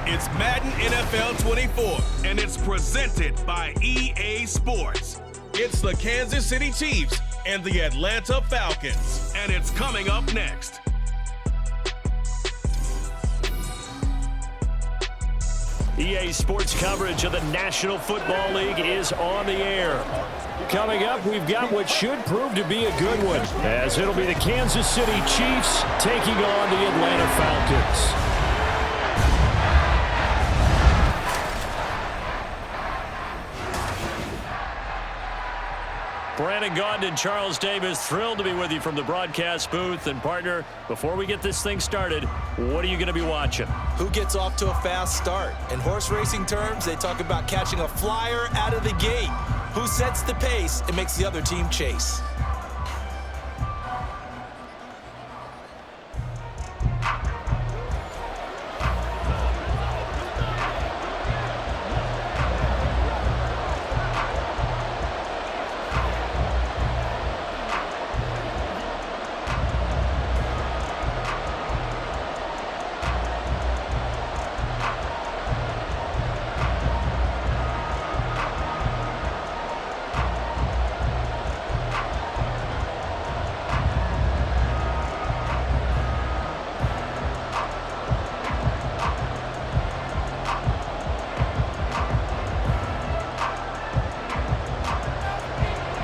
It's Madden NFL 24, and it's presented by EA Sports. It's the Kansas City Chiefs and the Atlanta Falcons, and it's coming up next. EA Sports coverage of the National Football League is on the air. Coming up, we've got what should prove to be a good one, as it'll be the Kansas City Chiefs taking on the Atlanta Falcons. Brandon Gaudin and Charles Davis, thrilled to be with you from the broadcast booth. And partner, before we get this thing started, what are you going to be watching? Who gets off to a fast start? In horse racing terms, they talk about catching a flyer out of the gate. Who sets the pace and makes the other team chase?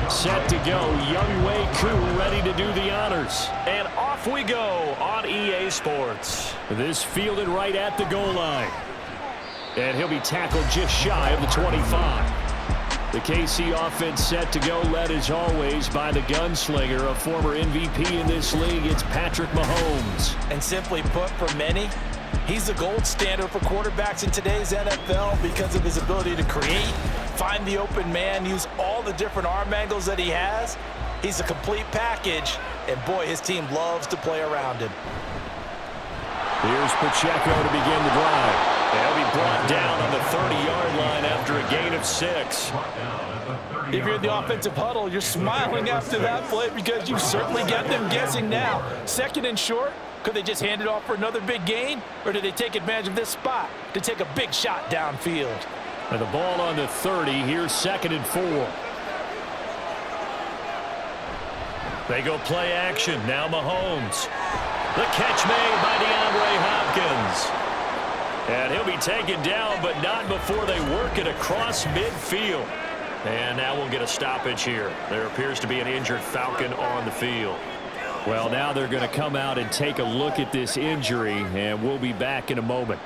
Set to go, Young Wei Koo ready to do the honors. And off we go on EA Sports. This fielded right at the goal line. And he'll be tackled just shy of the 25. The KC offense set to go, led as always by the gunslinger, a former MVP in this league. It's Patrick Mahomes. And simply put, for many, he's the gold standard for quarterbacks in today's NFL because of his ability to create, find the open man, use all the different arm angles that he has. He's a complete package, and boy, his team loves to play around him. Here's Pacheco to begin the drive. They'll be brought down on the 30-yard line after a gain of 6. If you're in the offensive huddle, you're smiling after that play because you certainly got them guessing now. Second and short, could they just hand it off for another big gain, or did they take advantage of this spot to take a big shot downfield? And the ball on the 30, here's 2nd and 4. They go play action, now Mahomes. The catch made by DeAndre Hopkins. And he'll be taken down, but not before they work it across midfield. And now we'll get a stoppage here. There appears to be an injured Falcon on the field. Well, now they're going to come out and take a look at this injury, and we'll be back in a moment.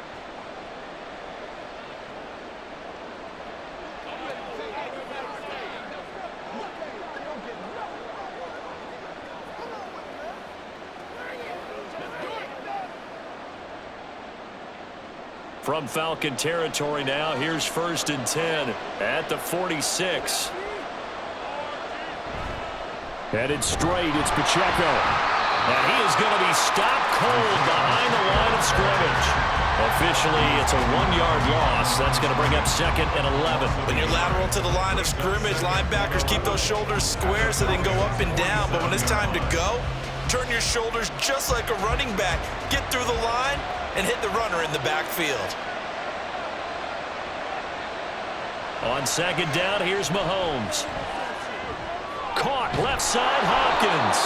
From Falcon territory now, here's 1st and 10 at the 46. Headed straight, it's Pacheco. And he is going to be stopped cold behind the line of scrimmage. Officially, it's a 1-yard loss. That's going to bring up 2nd and 11. When you're lateral to the line of scrimmage, linebackers keep those shoulders square so they can go up and down. But when it's time to go, turn your shoulders just like a running back. Get through the line and hit the runner in the backfield. On 2nd down, here's Mahomes. Caught left side, Hopkins.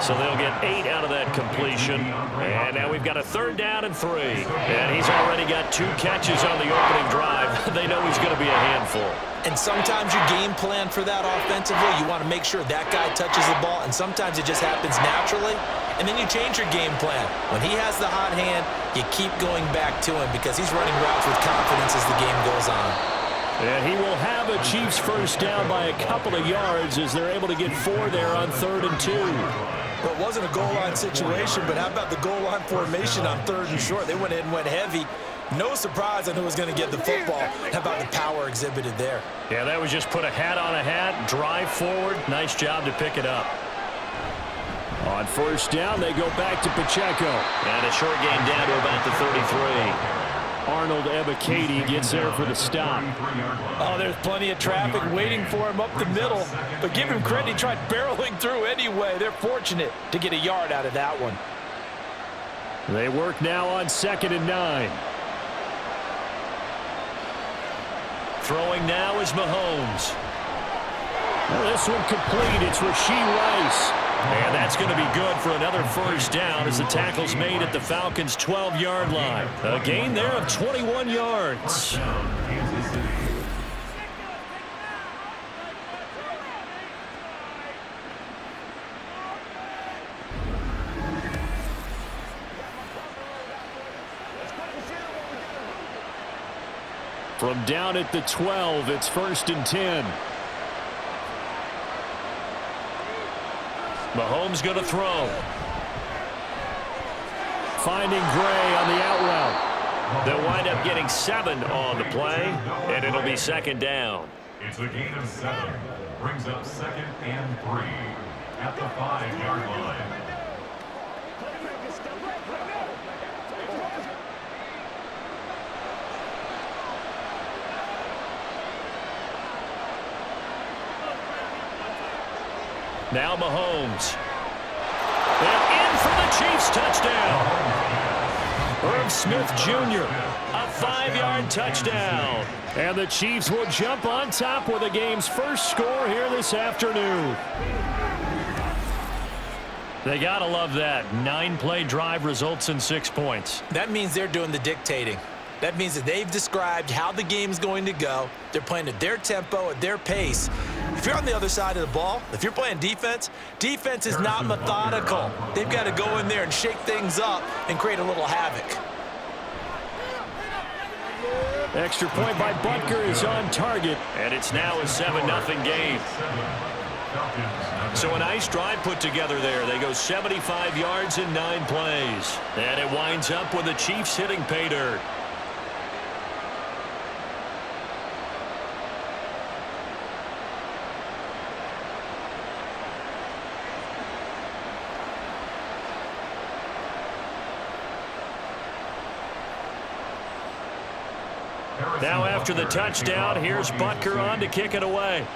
So they'll get 8 out of that completion. And now we've got a 3rd down and 3. And he's already got 2 catches on the opening drive. They know he's going to be a handful. And sometimes you game plan for that offensively. You want to make sure that guy touches the ball, and sometimes it just happens naturally. And then you change your game plan. When he has the hot hand, you keep going back to him because he's running routes with confidence as the game goes on. And he will have a Chiefs 1st down by a couple of yards as they're able to get 4 there on 3rd and 2. Well, it wasn't a goal line situation, but how about the goal line formation on 3rd and short? They went in and went heavy. No surprise on who was going to get the football. How about the power exhibited there? Yeah, that was just put a hat on a hat, drive forward. Nice job to pick it up. On 1st down, they go back to Pacheco. And a short gain down to about the 33. Arnold Ebiketie gets there for the stop. Oh, there's plenty of traffic waiting for him up the middle. But give him credit, he tried barreling through anyway. They're fortunate to get a yard out of that one. They work now on 2nd and 9. Throwing now is Mahomes. Well, this one complete. It's Rashee Rice. And that's going to be good for another first down as the tackle's made at the Falcons' 12-yard line. A gain there of 21 yards. From down at the 12, it's 1st and 10. Mahomes going to throw. Finding Gray on the out route. They'll wind up getting 7 on the play, and it'll be 2nd down. It's a gain of 7. Brings up 2nd and 3 at the 5-yard line. Now Mahomes. And in for the Chiefs touchdown. Irv Smith Jr., a 5-yard touchdown. And the Chiefs will jump on top with the game's first score here this afternoon. They got to love that. 9-play drive results in 6 points. That means they're doing the dictating. That means that they've described how the game's going to go. They're playing at their tempo, at their pace. If you're on the other side of the ball, if you're playing defense, defense is not methodical. They've got to go in there and shake things up and create a little havoc. Extra point by Butker is on target. And it's now a 7-0 game. So a nice drive put together there. They go 75 yards in 9 plays. And it winds up with the Chiefs hitting pay dirt. Now after the touchdown, here's Butker on to kick it away.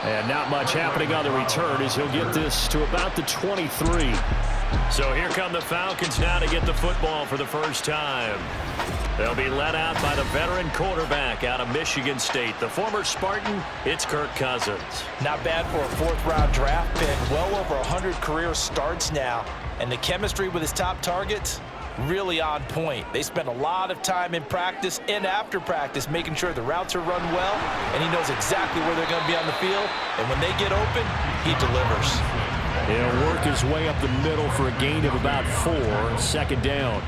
And not much happening on the return as he'll get this to about the 23. So here come the Falcons now to get the football for the first time. They'll be led out by the veteran quarterback out of Michigan State. The former Spartan, it's Kirk Cousins. Not bad for a 4th-round draft pick. Well over 100 career starts now. And the chemistry with his top targets, really on point. They spend a lot of time in practice and after practice making sure the routes are run well, and he knows exactly where they're going to be on the field. And when they get open, he delivers. He'll work his way up the middle for a gain of about 4, 2nd down.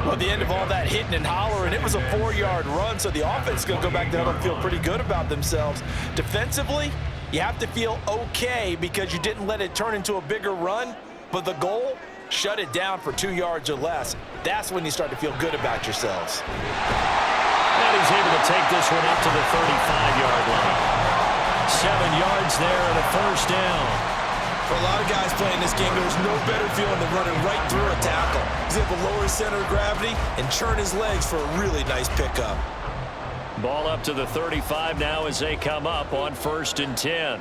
Well, at the end of all that hitting and hollering, it was a 4-yard run, so the offense is going to go back down and feel pretty good about themselves. Defensively, you have to feel okay because you didn't let it turn into a bigger run, but the goal, shut it down for 2 yards or less. That's when you start to feel good about yourselves. And he's able to take this one up to the 35-yard line. 7 yards there and a first down. For a lot of guys playing this game, there's no better feeling than running right through a tackle. He's able to lower his center of gravity and churn his legs for a really nice pickup. Ball up to the 35 now as they come up on 1st and 10.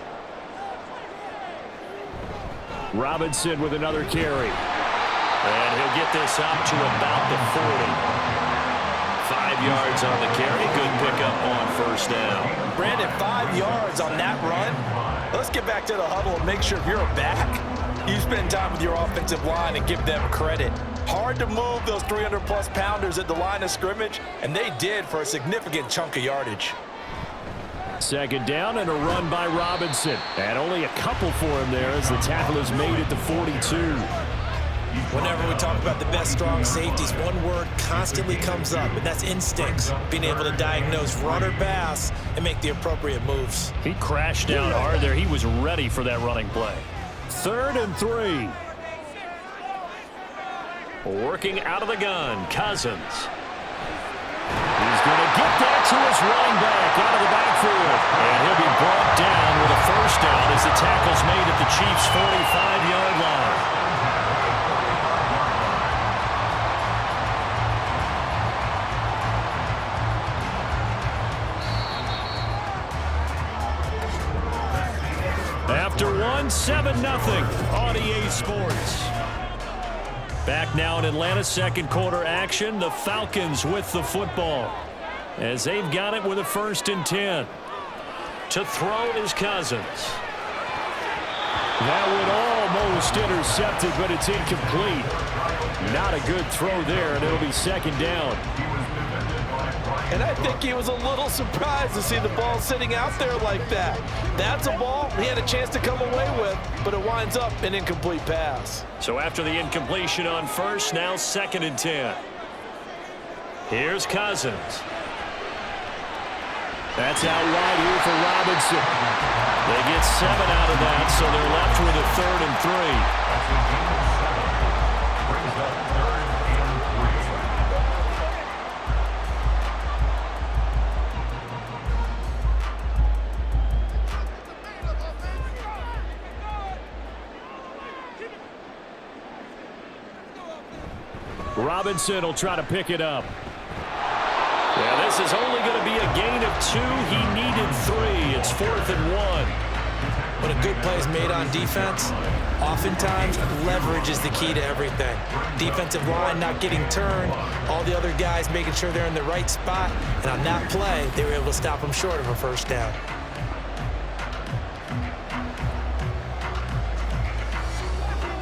Robinson with another carry. And he'll get this up to about the 40. 5 yards on the carry. Good pickup on 1st down. Brandon, 5 yards on that run. Let's get back to the huddle and make sure if you're a back, you spend time with your offensive line and give them credit. Hard to move those 300-plus pounders at the line of scrimmage, and they did for a significant chunk of yardage. 2nd down and a run by Robinson. And only a couple for him there as the tackle is made at the 42. Whenever we talk about the best strong safeties, one word constantly comes up, and that's instincts. Being able to diagnose run or pass and make the appropriate moves. He crashed down hard there. He was ready for that running play. 3rd and 3. Working out of the gun, Cousins. He's going to get that to his running back out of the backfield. And he'll be brought down with a first down as the tackle's made at the Chiefs' 45-yard line. After one, 7-0 on EA Sports. Back now in Atlanta's second quarter action. The Falcons with the football as they've got it with a 1st and 10. To throw is Cousins. That one almost intercepted, but it's incomplete. Not a good throw there, and it'll be 2nd down. And I think he was a little surprised to see the ball sitting out there like that. That's a ball he had a chance to come away with, but it winds up an incomplete pass. So after the incompletion on 1st, now 2nd and 10. Here's Cousins. That's out wide here for Robinson. They get 7 out of that, so they're left with a 3rd and 3. Brings up 3rd and 3. Robinson will try to pick it up. Yeah, this is only going to be a gain of 2. He needed 3. It's 4th and 1. When a good play is made on defense, oftentimes leverage is the key to everything. Defensive line not getting turned, all the other guys making sure they're in the right spot, and on that play, they were able to stop them short of a 1st down.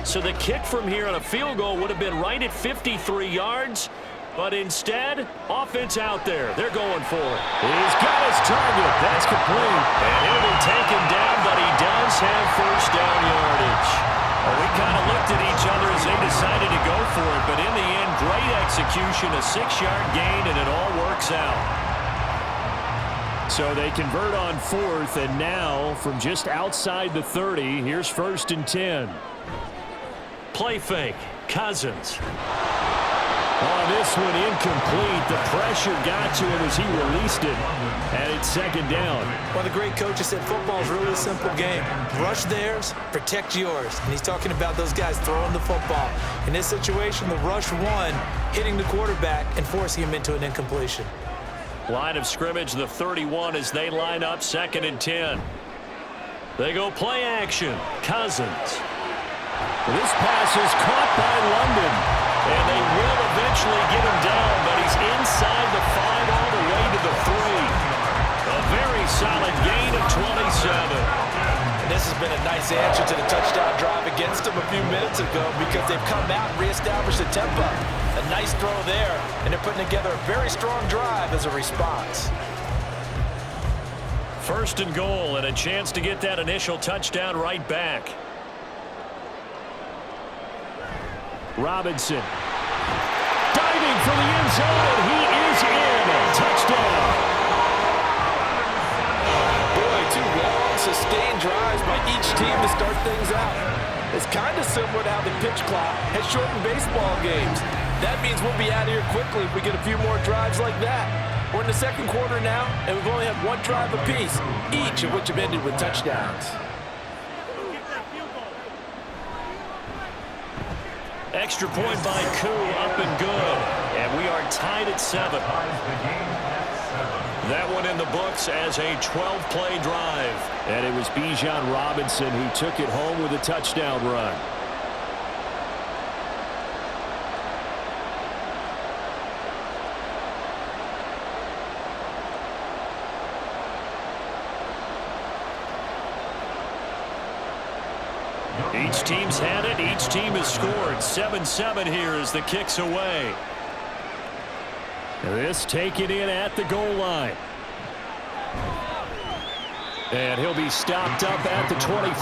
So the kick from here on a field goal would have been right at 53 yards. But instead, offense out there. They're going for it. He's got his target. That's complete. And he'll be taken down, but he does have 1st down yardage. Well, we kind of looked at each other as they decided to go for it. But in the end, great execution, a 6-yard gain, and it all works out. So they convert on 4th, and now from just outside the 30, here's 1st and 10. Play fake. Cousins. On this one, incomplete. The pressure got to him as he released it, and it's 2nd down. One of the great coaches said football is really a simple game. Rush theirs, protect yours. And he's talking about those guys throwing the football. In this situation, the rush one, hitting the quarterback and forcing him into an incompletion. Line of scrimmage, the 31 as they line up 2nd and 10. They go play action. Cousins. This pass is caught by London. And they will eventually get him down, but he's inside the 5 all the way to the 3. A very solid gain of 27. And this has been a nice answer to the touchdown drive against them a few minutes ago because they've come out and reestablished the tempo. A nice throw there, and they're putting together a very strong drive as a response. 1st and goal, and a chance to get that initial touchdown right back. Robinson diving for the end zone, and he is in. Touchdown. Boy, 2 long, sustained drives by each team to start things out. It's kind of similar to how the pitch clock has shortened baseball games. That means we'll be out of here quickly if we get a few more drives like that. We're in the 2nd quarter now, and we've only had 1 drive apiece, each of which have ended with touchdowns. Extra point by Koo, up and good. And we are tied at 7. That one in the books as a 12-play drive. And it was Bijan Robinson who took it home with a touchdown run. Each team's had it. Each team has scored. 7-7 here as the kick's away. This taken in at the goal line. And he'll be stopped up at the 25.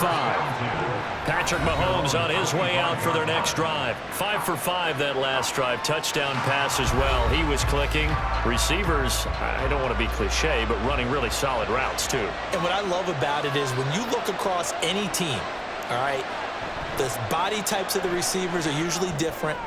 Patrick Mahomes on his way out for their next drive. 5 for 5 that last drive. Touchdown pass as well. He was clicking. Receivers, I don't want to be cliche, but running really solid routes too. And what I love about it is when you look across any team, all right, the body types of the receivers are usually different.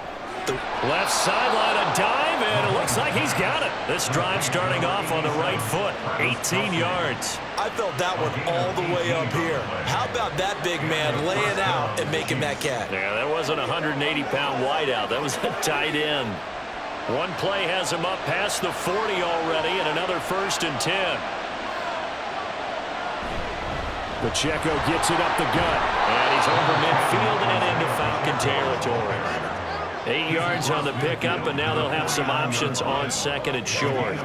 The left sideline, a dive, and it looks like he's got it. This drive starting off on the right foot, 18 yards. I felt that one all the way up here. How about that big man laying out and making that catch? Yeah, that wasn't a 180-pound wideout. That was a tight end. One play has him up past the 40 already, and another 1st and 10. Pacheco gets it up the gut. And he's over midfield and into Falcon territory. 8 yards on the pickup, and now they'll have some options on second and short.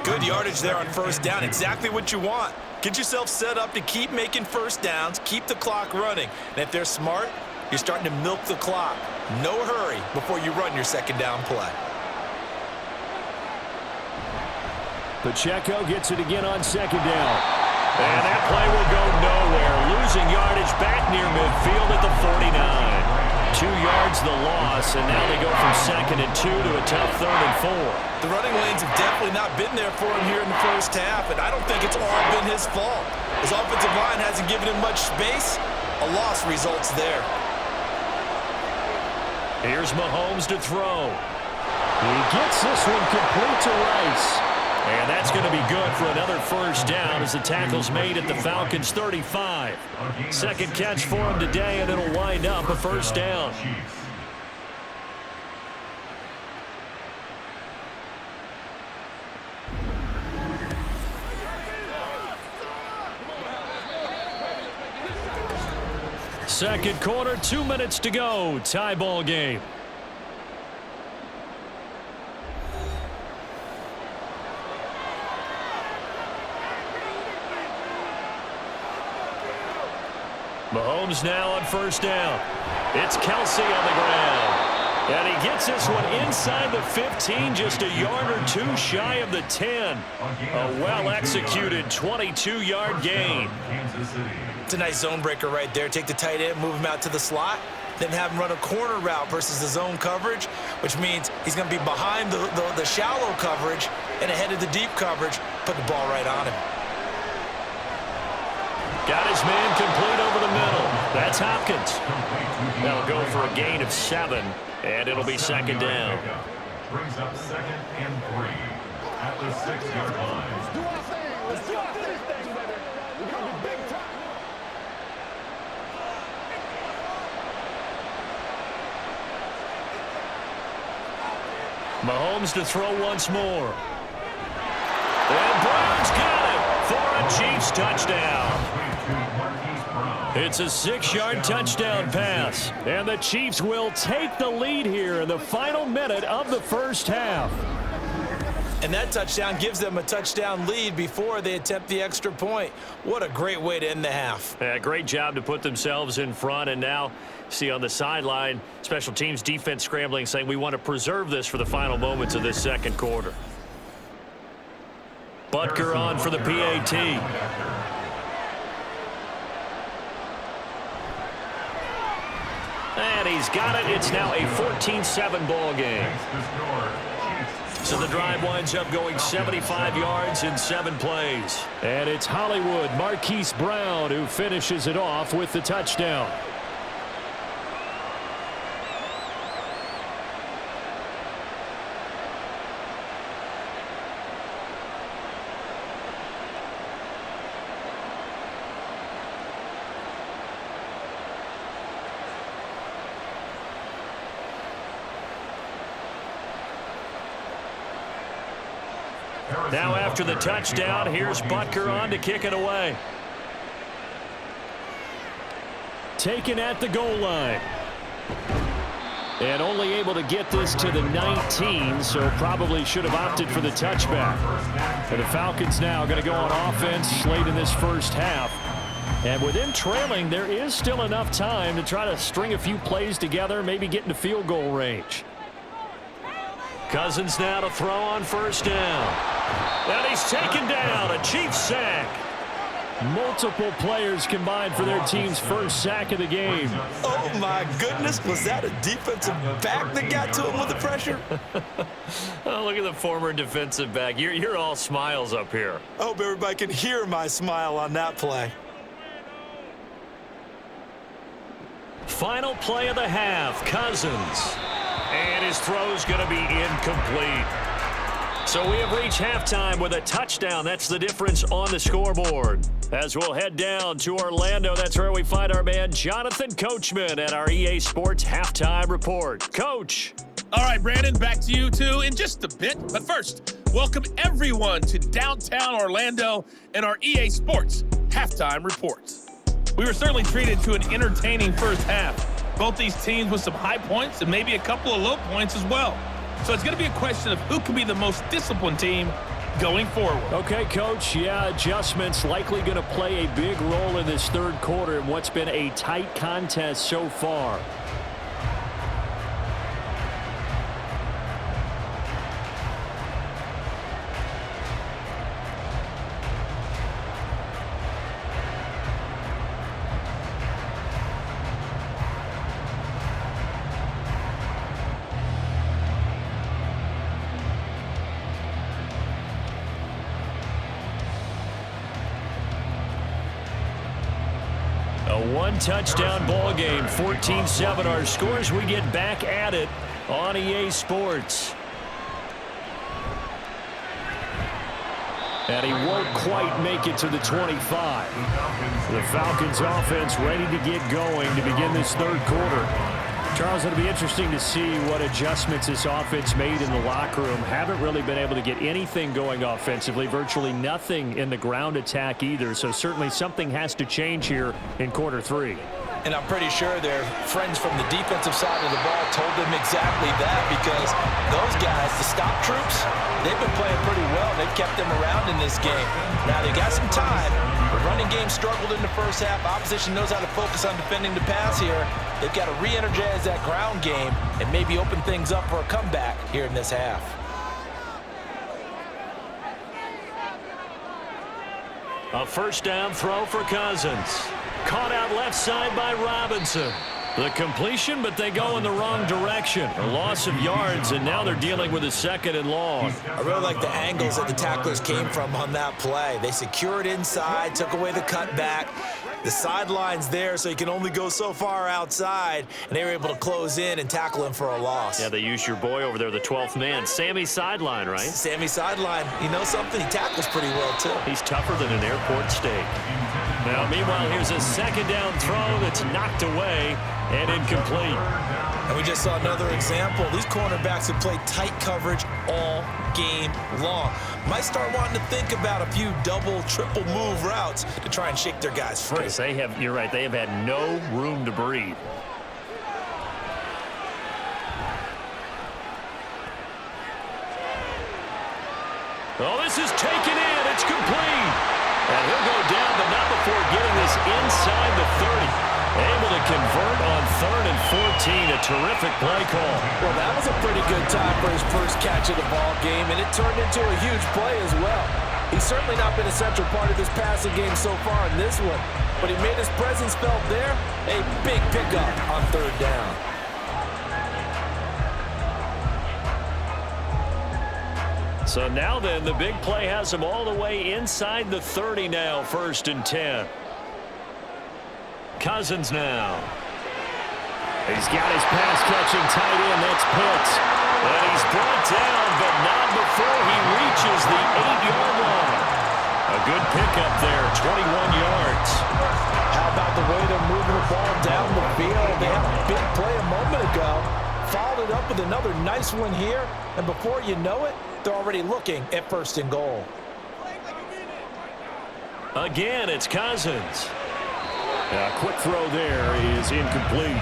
Good yardage there on first down. Exactly what you want. Get yourself set up to keep making first downs, keep the clock running. And if they're smart, you're starting to milk the clock. No hurry before you run your second down play. Pacheco gets it again on second down. And that play will go nowhere. Losing yardage back near midfield at the 49. 2 yards the loss, and now they go from second and 2 to a tough third and 4. The running lanes have definitely not been there for him here in the first half, and I don't think it's all been his fault. His offensive line hasn't given him much space. A loss results there. Here's Mahomes to throw. He gets this one complete to Rice. And that's going to be good for another first down as the tackle's made at the Falcons' 35. Second catch for him today, and it'll wind up a first down. Second quarter, 2 minutes to go. Tie ball game. Mahomes now on first down. It's Kelsey on the ground. And he gets this one inside the 15, just a yard or two shy of the 10. A well-executed 22-yard gain. It's a nice zone breaker right there. Take the tight end, move him out to the slot, then have him run a corner route versus the zone coverage, which means he's going to be behind the shallow coverage and ahead of the deep coverage. Put the ball right on him. Got his man complete over the middle. That's Hopkins. That'll go for a gain of 7, and it'll be second down. Brings up second and 3 at the 6-yard line. Mahomes to throw once more. And Brown's got it for a Chiefs touchdown. It's a 6-yard touchdown pass. And the Chiefs will take the lead here in the final minute of the first half. And that touchdown gives them a touchdown lead before they attempt the extra point. What a great way to end the half. Yeah, great job to put themselves in front. And now, see on the sideline, special teams defense scrambling, saying we want to preserve this for the final moments of this second quarter. Butker on for the PAT. And he's got it. It's now a 14-7 ball game. So the drive winds up going 75 yards in 7 plays. And it's Hollywood Marquise Brown who finishes it off with the touchdown. Now after the touchdown, here's Butker on to kick it away. Taken at the goal line. And only able to get this to the 19, so probably should have opted for the touchback. And the Falcons now going to go on offense late in this first half. And with them trailing, there is still enough time to try to string a few plays together, maybe get into field goal range. Cousins now to throw on first down. And he's taken down, a Chiefs sack. Multiple players combined for their team's first sack of the game. Oh, my goodness. Was that a defensive back that got to him with the pressure? Oh, look at the former defensive back. You're all smiles up here. I hope everybody can hear my smile on that play. Final play of the half, Cousins. And his throw's going to be incomplete. So we have reached halftime with a touchdown. That's the difference on the scoreboard. As we'll head down to Orlando, that's where we find our man Jonathan Coachman at our EA Sports Halftime Report. Coach. All right, Brandon, back to you two in just a bit. But first, welcome everyone to downtown Orlando and our EA Sports Halftime Report. We were certainly treated to an entertaining first half. Both these teams with some high points and maybe a couple of low points as well. So it's going to be a question of who can be the most disciplined team going forward. Okay, Coach. Yeah, adjustments likely going to play a big role in this third quarter in what's been a tight contest so far. One-touchdown ball game, 14-7 our scores. We get back at it on EA Sports. And he won't quite make it to the 25. The Falcons offense ready to get going to begin this third quarter. Charles, it'll be interesting to see what adjustments this offense made in the locker room. Haven't really been able to get anything going offensively, virtually nothing in the ground attack either. So certainly something has to change here in quarter three. And I'm pretty sure their friends from the defensive side of the ball told them exactly that, because those guys, the stop troops, they've been playing pretty well. They've kept them around in this game. Now they got some time. The running game struggled in the first half. Opposition knows how to focus on defending the pass here. They've got to re-energize that ground game and maybe open things up for a comeback here in this half. A first down throw for Cousins. Caught out left side by Robinson. The completion, but they go in the wrong direction. A loss of yards, and now they're dealing with a second and long. I really like the angles that the tacklers came from on that play. They secured inside, took away the cutback. The sideline's there, so you can only go so far outside, and they were able to close in and tackle him for a loss. Yeah, they used your boy over there, the 12th man. Sammy Sideline, right? Sammy Sideline. You know something? He tackles pretty well, too. He's tougher than an airport steak. Now, meanwhile, here's a second down throw that's knocked away and incomplete. And we just saw another example. These cornerbacks have played tight coverage all game long. Might start wanting to think about a few double, triple move routes to try and shake their guys free. They have, you're right, they have had no room to breathe. Oh, this is taken in. It's complete. And he'll go down, but not before getting this inside the 30. Able to convert on 3rd and 14. A terrific play call. Well, that was a pretty good time for his first catch of the ball game, and it turned into a huge play as well. He's certainly not been a central part of this passing game so far in this one, but he made his presence felt there. A big pickup on 3rd down. So now then, the big play has him all the way inside the 30 now, 1st and 10. Cousins now. He's got his pass-catching tight end. That's Pitts. And he's brought down, but not before he reaches the 8-yard line. A good pickup there, 21 yards. How about the way they're moving the ball down the field? They had a big play a moment ago. Followed it up with another nice one here. And before you know it, they're already looking at 1st and goal. Again, it's Cousins. A quick throw there is incomplete.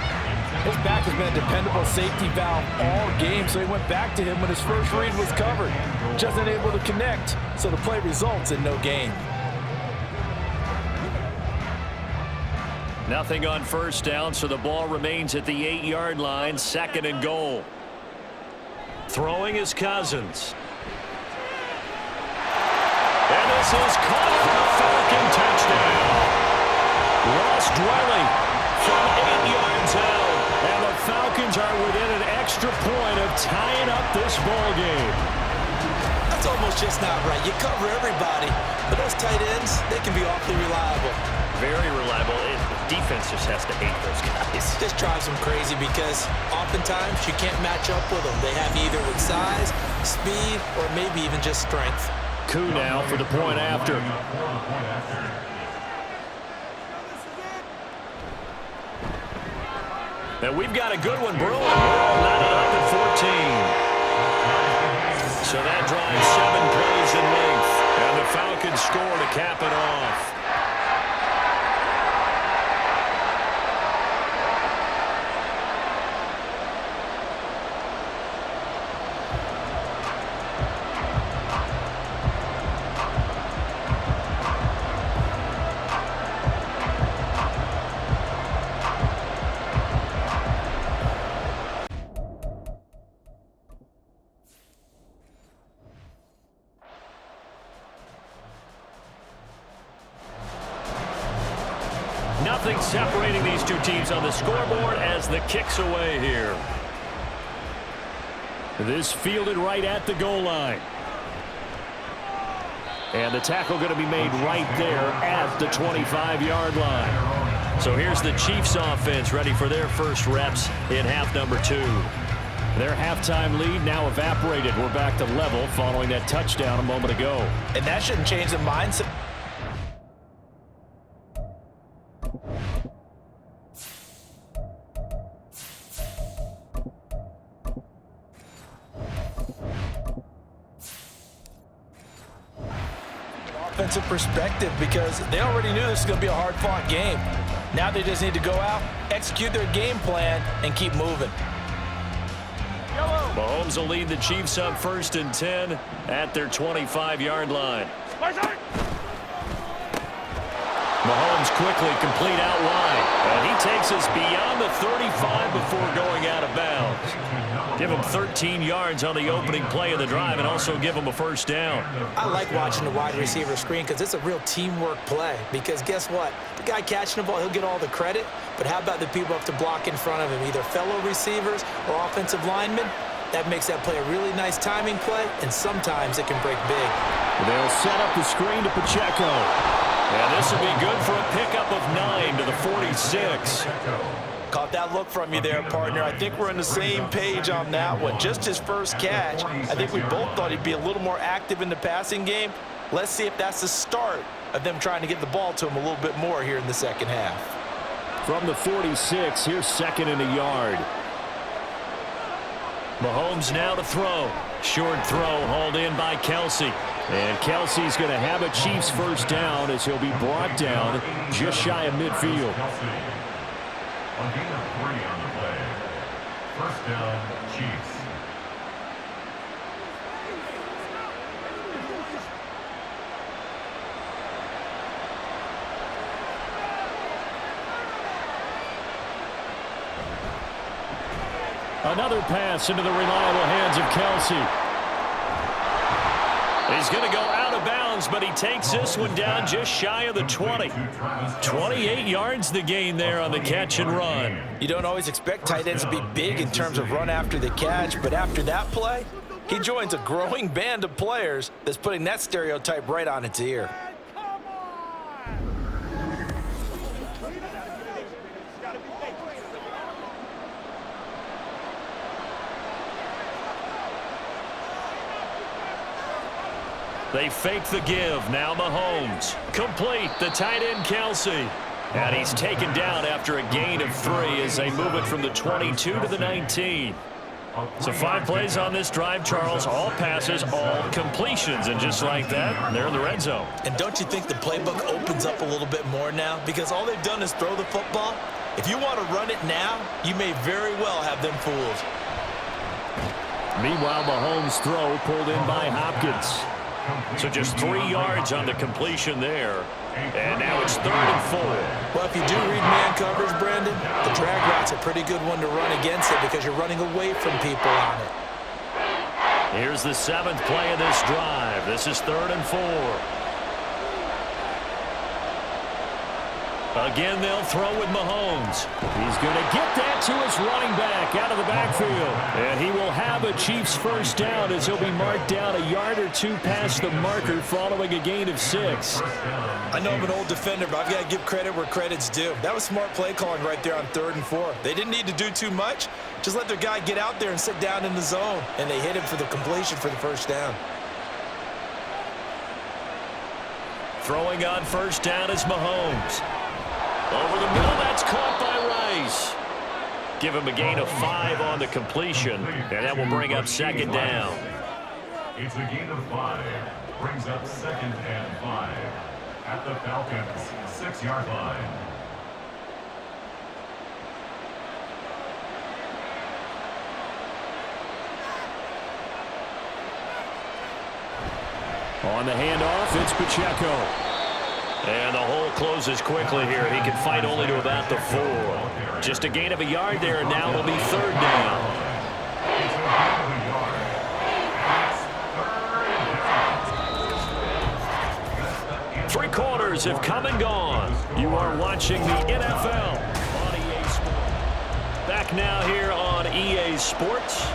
His back has been a dependable safety valve all game, so he went back to him when his first read was covered. Just unable to connect, so the play results in no gain. Nothing on 1st down, so the ball remains at the 8-yard line, 2nd and goal. Throwing is Cousins. And this is caught for a Falcon touchdown. Ross Dwelly from 8 yards out, and the Falcons are within an extra point of tying up this ball game. That's almost just not right. You cover everybody, but those tight ends, they can be awfully reliable. Very reliable. Defense just has to hate those guys. Just drives them crazy because oftentimes you can't match up with them. They have either with size, speed, or maybe even just strength. Coup now for the point after. And we've got a good one brewing. We're all knotted up at 14. So that drives 7 plays in length. And the Falcons score to cap it off. nothing separating these two teams on the scoreboard as the kick's away here. This fielded right at the goal line. And the tackle going to be made right there at the 25-yard line. So here's the Chiefs offense ready for their first reps in half number 2. Their halftime lead now evaporated. We're back to level following that touchdown a moment ago. And that shouldn't change the mindset. Offensive perspective, because they already knew this was going to be a hard-fought game. Now they just need to go out, execute their game plan, and keep moving. Mahomes will lead the Chiefs on 1st and 10 at their 25-yard line. Mahomes quickly complete out wide, and he takes us beyond the 35 before going out of bounds. Give him 13 yards on the opening play of the drive and also give him a first down. I like watching the wide receiver screen because it's a real teamwork play. Because guess what? The guy catching the ball, he'll get all the credit. But how about the people have to block in front of him, either fellow receivers or offensive linemen? That makes that play a really nice timing play, and sometimes it can break big. They'll set up the screen to Pacheco. And this will be good for a pickup of 9 to the 46. Caught that look from you there, partner. I think we're on the same page on that one. Just his first catch. I think we both thought he'd be a little more active in the passing game. Let's see if that's the start of them trying to get the ball to him a little bit more here in the second half. From the 46, here's 2nd and a yard. Mahomes now to throw. Short throw hauled in by Kelsey. And Kelsey's going to have a Chiefs first down as he'll be brought down just shy of midfield. A gain of 3 on the play. First down, Chiefs. Another pass into the reliable hands of Kelsey. He's going to go out of bounds, but he takes this one down just shy of the 20. 28 yards the gain there on the catch and run. You don't always expect tight ends to be big in terms of run after the catch, but after that play, he joins a growing band of players that's putting that stereotype right on its ear. They fake the give. Now Mahomes. Complete. The tight end, Kelsey. And he's taken down after a gain of 3 as they move it from the 22 to the 19. So 5 plays on this drive, Charles. All passes, all completions. And just like that, they're in the red zone. And don't you think the playbook opens up a little bit more now? Because all they've done is throw the football. If you want to run it now, you may very well have them fooled. Meanwhile, Mahomes' throw pulled in by Hopkins. So just 3 yards on the completion there. And now it's 3rd and 4. Well, if you do read man coverage, Brandon, the drag route's a pretty good one to run against it because you're running away from people on it. Here's the 7th play of this drive. This is 3rd and 4. Again, they'll throw with Mahomes. He's going to get that to his running back out of the backfield. And he will have a Chiefs first down as he'll be marked down a yard or 2 past the marker following a gain of 6. I know I'm an old defender, but I've got to give credit where credit's due. That was smart play calling right there on 3rd and 4. They didn't need to do too much. Just let their guy get out there and sit down in the zone. And they hit him for the completion for the first down. Throwing on first down is Mahomes. Over the middle, that's caught by Rice. Give him a gain of 5 on the completion, and that will bring up 2nd down. It's a gain of 5. Brings up 2nd and 5. At the Falcons' 6-yard line. On the handoff, it's Pacheco. And the hole closes quickly here. He can fight only to about the 4. Just a gain of a yard there, and now it'll be 3rd down. Three quarters have come and gone. You are watching the NFL on EA Sports. Back now here on EA Sports.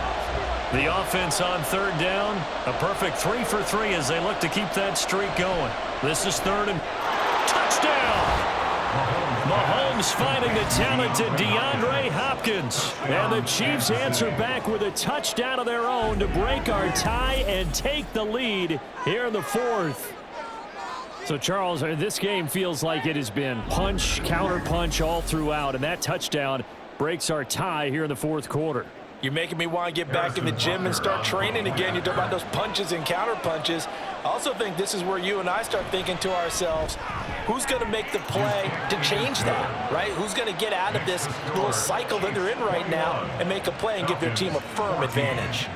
The offense on third down. A perfect 3 for 3 as they look to keep that streak going. This is third and touchdown. Mahomes finding the talented DeAndre Hopkins. And the Chiefs answer back with a touchdown of their own to break our tie and take the lead here in the fourth. So, Charles, this game feels like it has been punch, counter punch all throughout, and that touchdown breaks our tie here in the fourth quarter. You're making me want to get back in the gym and start training again. You talk about those punches and counter punches. I also think this is where you and I start thinking to ourselves, who's going to make the play to change that, right? Who's going to get out of this little cycle that they're in right now and make a play and give their team a firm advantage?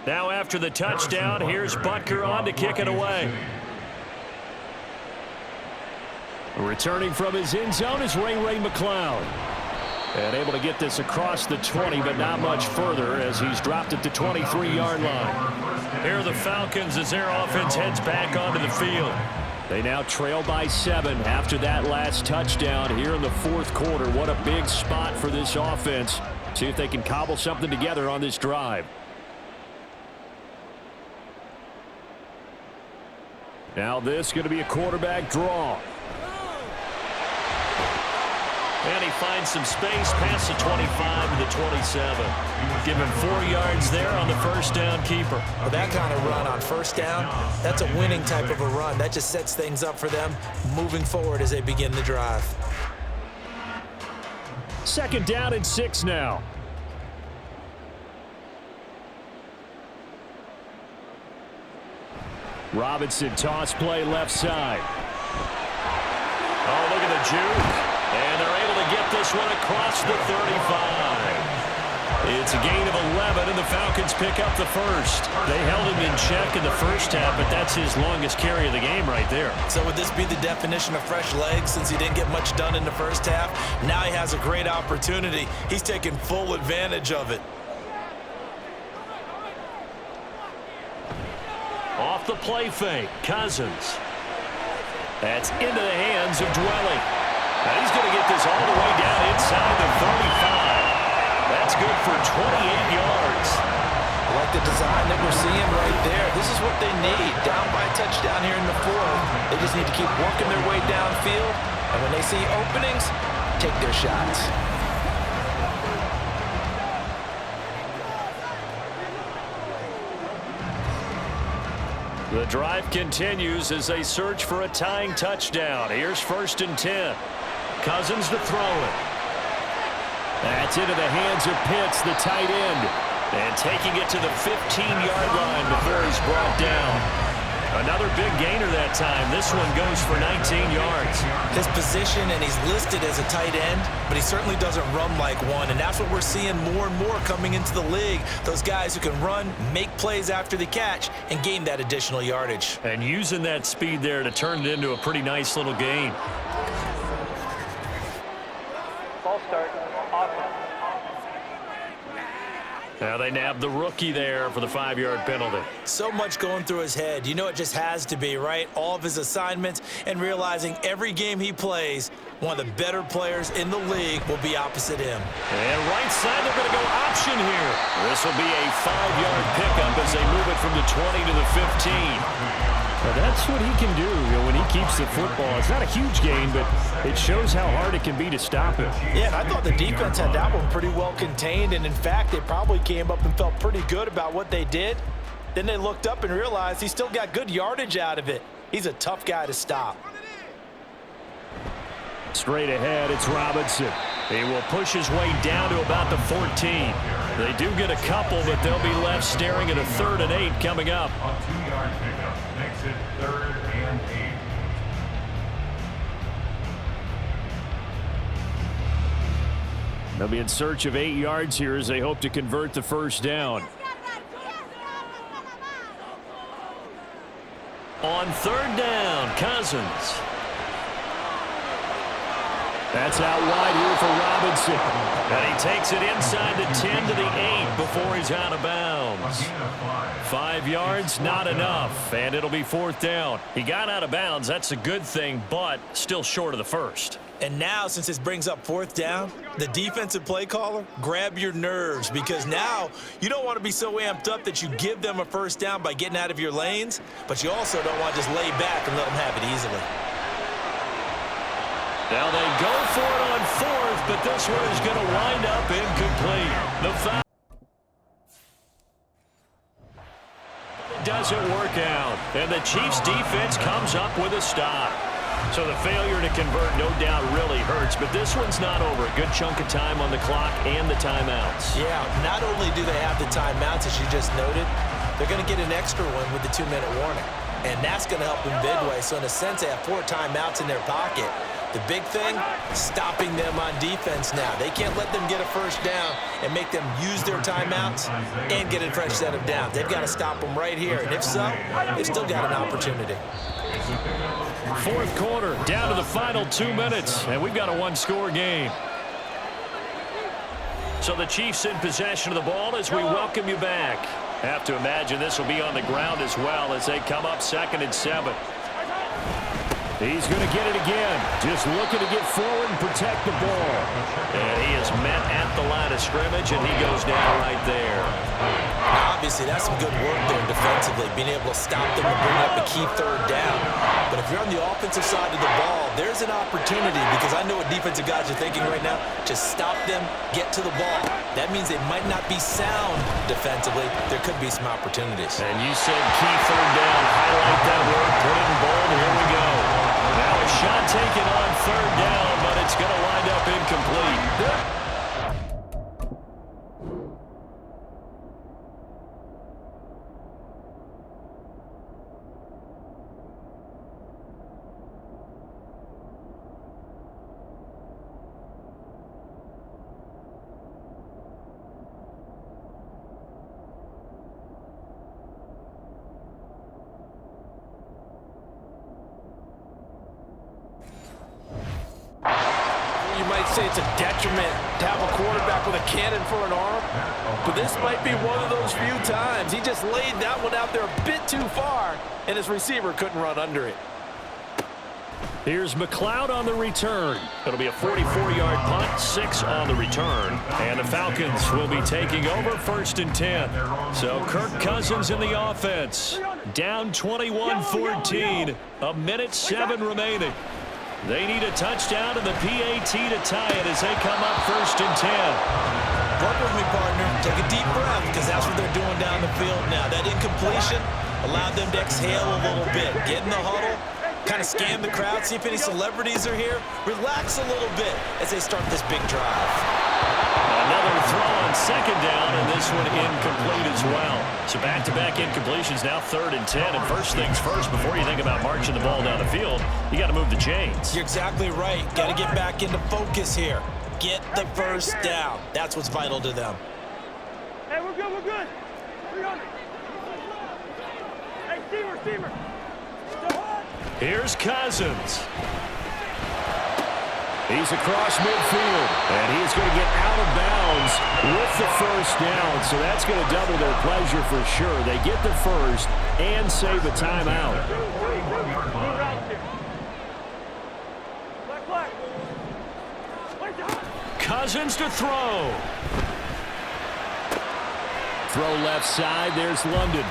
Now after the touchdown, here's Butker on to kick it away. Returning from his end zone is Ray McCloud. And able to get this across the 20, but not much further as he's dropped at the 23-yard line. Here are the Falcons as their offense heads back onto the field. They now trail by 7 after that last touchdown here in the fourth quarter. What a big spot for this offense. See if they can cobble something together on this drive. Now this is going to be a quarterback draw. And he finds some space past the 25 to the 27. Give him 4 yards there on the first down keeper. Well, that kind of run on first down, that's a winning type of a run. That just sets things up for them moving forward as they begin the drive. Second down and 6 now. Robinson toss play left side. Oh, look at the juke. And they're able to get this one across the 35. It's a gain of 11, and the Falcons pick up the first. They held him in check in the first half, but that's his longest carry of the game right there. So would this be the definition of fresh legs since he didn't get much done in the first half? Now he has a great opportunity. He's taking full advantage of it. Off the play fake, Cousins. That's into the hands of Dwelly. Now he's going to get this all the way down inside the 35. That's good for 28 yards. I like the design that we're seeing right there. This is what they need. Down by a touchdown here in the fourth. They just need to keep working their way downfield. And when they see openings, take their shots. The drive continues as they search for a tying touchdown. Here's 1st and 10. Cousins to throw it. That's into the hands of Pitts, the tight end. And taking it to the 15-yard line before he's brought down. Another big gainer that time. This one goes for 19 yards. His position, and he's listed as a tight end, but he certainly doesn't run like one, and that's what we're seeing more and more coming into the league. Those guys who can run, make plays after the catch, and gain that additional yardage. And using that speed there to turn it into a pretty nice little gain. Ball start. Awesome. Now they nab the rookie there for the 5-yard penalty. So much going through his head. You know it just has to be, right? All of his assignments and realizing every game he plays, one of the better players in the league will be opposite him. And right side, they're going to go option here. This will be a 5-yard pickup as they move it from the 20 to the 15. Well, that's what he can do, when he keeps the football. It's not a huge gain, but it shows how hard it can be to stop him. Yeah, and I thought the defense had that one pretty well contained, and in fact, they probably came up and felt pretty good about what they did. Then they looked up and realized he still got good yardage out of it. He's a tough guy to stop. Straight ahead, it's Robinson. He will push his way down to about the 14. They do get a couple, but they'll be left staring at a 3rd and 8 coming up. A 2-yard pickup makes it 3rd and 8. They'll be in search of 8 yards here as they hope to convert the first down. On third down, Cousins. That's out wide here for Robinson. And he takes it inside the 10 to the 8 before he's out of bounds. 5 yards, not enough, and it'll be fourth down. He got out of bounds. That's a good thing, but still short of the first. And now, since this brings up fourth down, the defensive play caller, grab your nerves, because now you don't want to be so amped up that you give them a first down by getting out of your lanes, but you also don't want to just lay back and let them have it easily. Now they go for it on fourth, but this one is going to wind up incomplete. The foul doesn't work out, and the Chiefs' defense comes up with a stop. So the failure to convert, no doubt, really hurts, but this one's not over. A good chunk of time on the clock and the timeouts. Yeah, not only do they have the timeouts, as you just noted, they're going to get an extra one with the 2-minute warning, and that's going to help in big way. So in a sense, they have 4 timeouts in their pocket. The big thing, stopping them on defense now. They can't let them get a first down and make them use their timeouts and get a fresh set of downs. They've got to stop them right here, and if so, they've still got an opportunity. Fourth quarter, down to the final 2 minutes, and we've got a one-score game. So the Chiefs in possession of the ball as we welcome you back. Have to imagine this will be on the ground as well as they come up 2nd and 7. He's going to get it again. Just looking to get forward and protect the ball. And he is met at the line of scrimmage, and he goes down right there. Obviously, that's some good work there defensively, being able to stop them and bring up a key third down. But if you're on the offensive side of the ball, there's an opportunity, because I know what defensive guys are thinking right now. Just stop them, get to the ball. That means they might not be sound defensively. There could be some opportunities. And you said key third down. Highlight that word. Put it in bold. Here we go. Now a shot taken on third down, but it's going to wind up incomplete. Say it's a detriment to have a quarterback with a cannon for an arm, but this might be one of those few times. He just laid that one out there a bit too far, and his receiver couldn't run under it. Here's McLeod on the return. It'll be a 44-yard punt, 6 on the return. And the Falcons will be taking over 1st and 10. So Kirk Cousins in the offense. Down 21-14. A minute 7 remaining. They need a touchdown and the PAT to tie it as they come up 1st and 10. Work with me, partner. Take a deep breath, because that's what they're doing down the field now. That incompletion allowed them to exhale a little bit. Get in the huddle, kind of scan the crowd, see if any celebrities are here. Relax a little bit as they start this big drive. Another throw on 2nd down, and this one incomplete as well. So back-to-back incompletions, now 3rd and 10. And first things first, before you think about marching the ball down the field, you got to move the chains. You're exactly right. Got to get back into focus here. Get the first down. That's what's vital to them. Hey, we're good, we're good. 300. Hey, receiver. Here's Cousins. He's across midfield, and he's going to get out of bounds with the first down, so that's going to double their pleasure for sure. They get the first and save a timeout. Cousins to throw. Throw left side, there's London.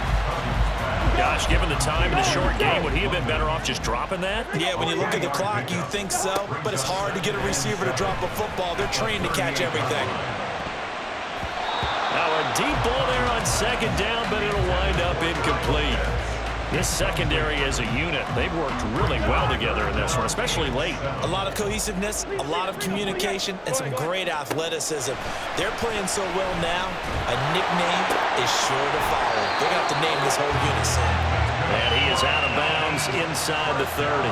Gosh, given the time in the short game, would he have been better off just dropping that? Yeah, when you look at the clock, you think so, but it's hard to get a receiver to drop a football. They're trained to catch everything. Now a deep ball there on 2nd down, but it'll wind up incomplete. This secondary as a unit, they've worked really well together in this one, especially late. A lot of cohesiveness, a lot of communication, and some great athleticism. They're playing so well now, a nickname is sure to follow. They're going to have to name this whole unit soon. And he is out of bounds inside the 30.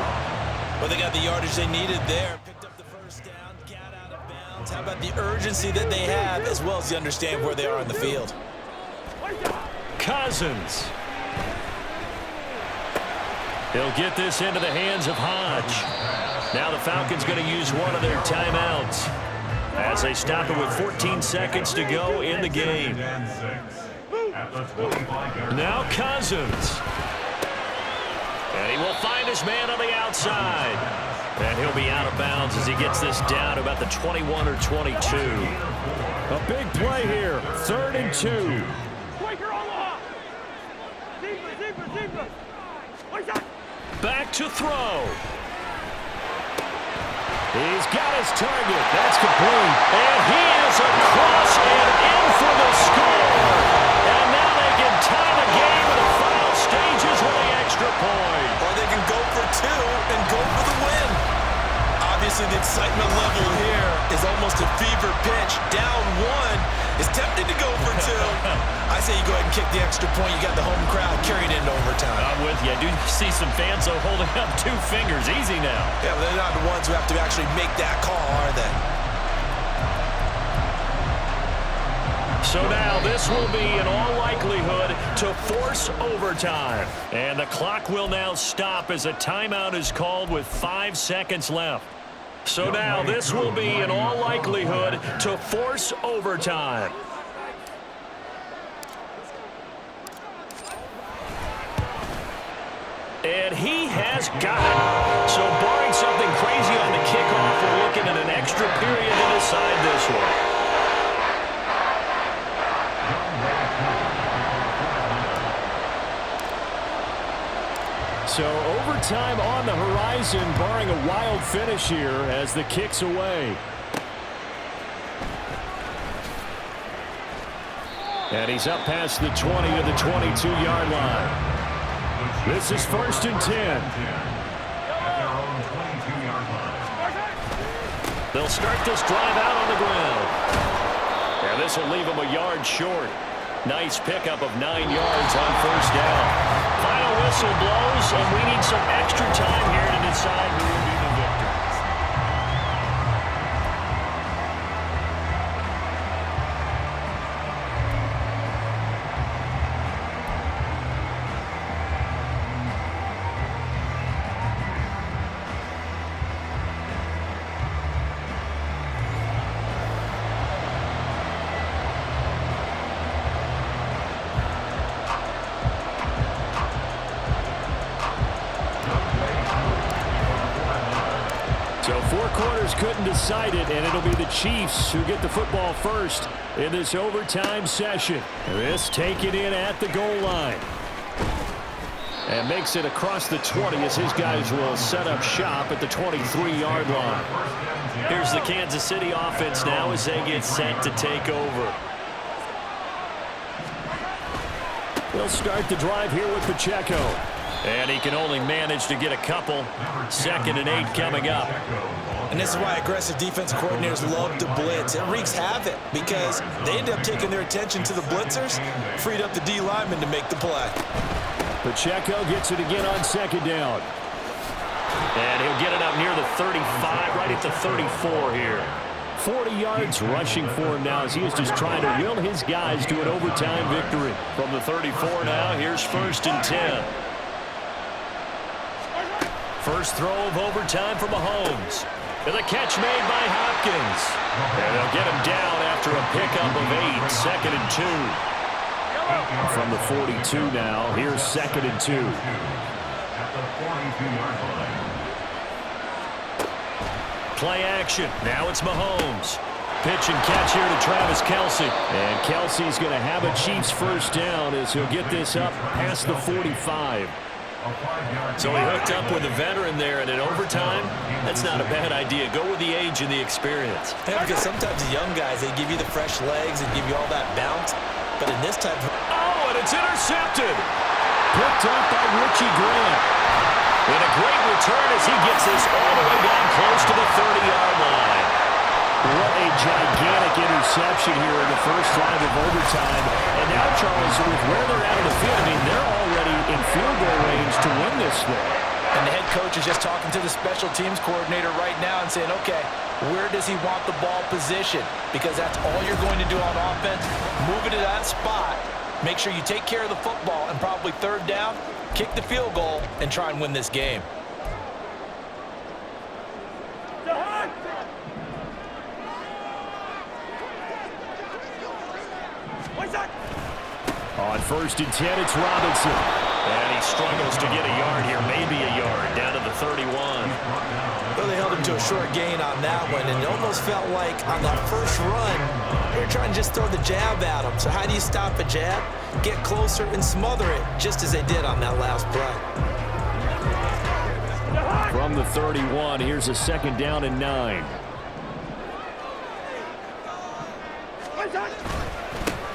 Well, they got the yardage they needed there. Picked up the first down, got out of bounds. How about the urgency that they have, as well as the understand where they are on the field? Cousins. He'll get this into the hands of Hodge. Now the Falcons going to use one of their timeouts as they stop it with 14 seconds to go in the game. Now Cousins. And he will find his man on the outside. And he'll be out of bounds as he gets this down to about the 21 or 22. A big play here. 3rd and 2. Back to throw. He's got his target. That's complete. And he is across and in for the score. And now they can tie the game in the final stages with the extra point. Or they can go for 2 and go for the win. Obviously, the excitement level here is almost a fever pitch. Down 1 is tempted to go for 2. I say you go ahead and kick the extra point. You got the home crowd carried into overtime. I'm with you. I do see some fans holding up 2 fingers. Easy now. Yeah, but they're not the ones who have to actually make that call, are they? So now this will be, in all likelihood, to force overtime. And the clock will now stop as a timeout is called with 5 seconds left. So now this will be, in all likelihood, to force overtime. And he has got it. So barring something crazy on the kickoff, we're looking at an extra period to decide this one. So overtime on the horizon, barring a wild finish here as the kick's away. And he's up past the 20 to the 22-yard line. This is 1st and 10. They'll start this drive out on the ground. And this will leave them a yard short. Nice pickup of 9 yards on 1st down. Final whistle blows, and we need some extra time here to decide who will be the victor. So 4 quarters couldn't decide it, and it'll be the Chiefs who get the football first in this overtime session. This taken in at the goal line. And makes it across the 20 as his guys will set up shop at the 23-yard line. Here's the Kansas City offense now as they get set to take over. They'll start the drive here with Pacheco. And he can only manage to get a couple. 2nd and 8 coming up. And this is why aggressive defensive coordinators love to blitz. It wreaks havoc because they end up taking their attention to the blitzers, freed up the D lineman to make the play. Pacheco gets it again on 2nd down. And he'll get it up near the 35, right at the 34 here. 40 yards rushing for him now as he is just trying to will his guys to an overtime victory. From the 34 now, here's 1st and 10. First throw of overtime for Mahomes. And the catch made by Hopkins. And they'll get him down after a pickup of 8. 2nd and 2. From the 42 now, here's 2nd and 2. At the 42-yard line. Play action. Now it's Mahomes. Pitch and catch here to Travis Kelce. And Kelce's going to have a Chiefs first down as he'll get this up past the 45. So he hooked up with a veteran there, and in overtime, that's not a bad idea. Go with the age and the experience. Yeah, because sometimes the young guys, they give you the fresh legs and give you all that bounce. But in this type of... Oh, and it's intercepted. Picked up by Richie Grant. And a great return as he gets this all the way down close to the 30-yard line. What a gigantic interception here in the first drive of overtime. And now, Charles, with where they're at in the field, I mean, they're already in field goal range to win this thing. And the head coach is just talking to the special teams coordinator right now and saying, okay, where does he want the ball positioned? Because that's all you're going to do on offense. Move it to that spot. Make sure you take care of the football, and probably third down, kick the field goal, and try and win this game. On 1st and 10, it's Robinson. And he struggles to get a yard here, maybe a yard, down to the 31. Well, they held him to a short gain on that one, and it almost felt like on that first run, they were trying to just throw the jab at him. So how do you stop a jab? Get closer and smother it, just as they did on that last play. From the 31, here's a 2nd down and 9.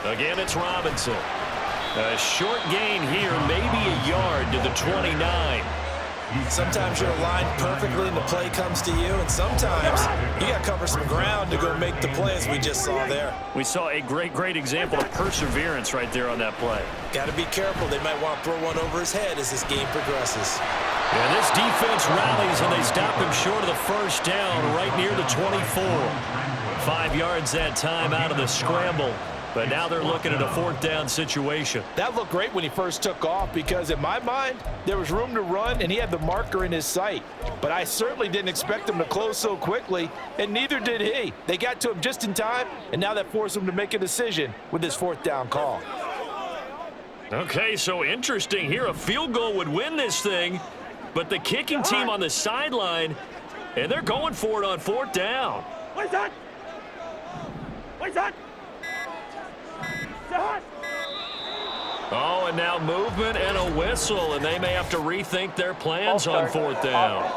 Again, it's Robinson. A short gain here, maybe a yard to the 29. Sometimes you're aligned perfectly and the play comes to you, and sometimes you got to cover some ground to go make the play, as we just saw there. We saw a great example of perseverance right there on that play. Got to be careful. They might want to throw one over his head as this game progresses. And this defense rallies, and they stop him short of the first down right near the 24. 5 yards that time out of the scramble. But now they're looking at a 4th down situation. That looked great when he first took off, because in my mind, there was room to run and he had the marker in his sight. But I certainly didn't expect him to close so quickly, and neither did he. They got to him just in time, and now that forced him to make a decision with his 4th down call. Okay, so interesting here. A field goal would win this thing, but the kicking team on the sideline, and they're going for it on 4th down. What's that? What's that? Oh, and now movement and a whistle, and they may have to rethink their plans on 4th down.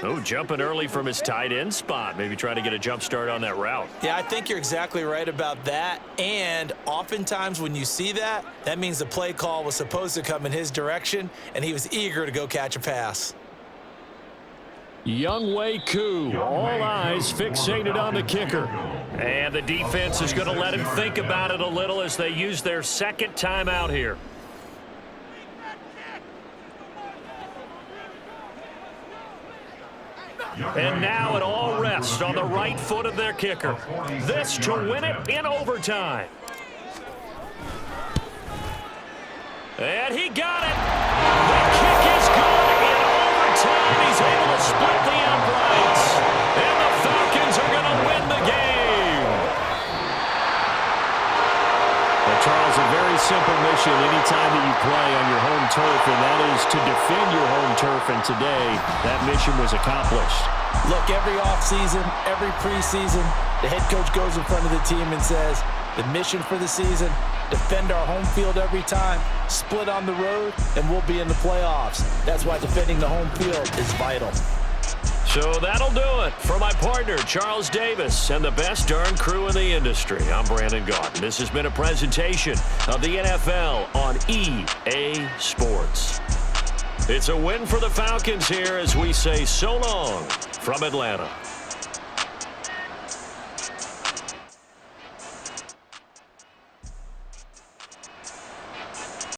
Oh, jumping early from his tight end spot. Maybe trying to get a jump start on that route. Yeah, I think you're exactly right about that. And oftentimes when you see that, that means the play call was supposed to come in his direction, and he was eager to go catch a pass. Younghoe Koo, all eyes fixated on the kicker. And the defense is going to let him think about it a little as they use their 2nd timeout here. And now it all rests on the right foot of their kicker. This to win it in overtime. And he got it. The kick is good in overtime. He's able to split the uprights. And the Falcons are going to win the game. Well, Charles, a very simple mission anytime that you play on your home turf, and that is to defend your home turf. And today, that mission was accomplished. Look, every offseason, every preseason, the head coach goes in front of the team and says, the mission for the season, defend our home field every time, split on the road, and we'll be in the playoffs. That's why defending the home field is vital. So that'll do it for my partner, Charles Davis, and the best darn crew in the industry. I'm Brandon Gaudin. This has been a presentation of the NFL on EA Sports. It's a win for the Falcons here as we say so long from Atlanta.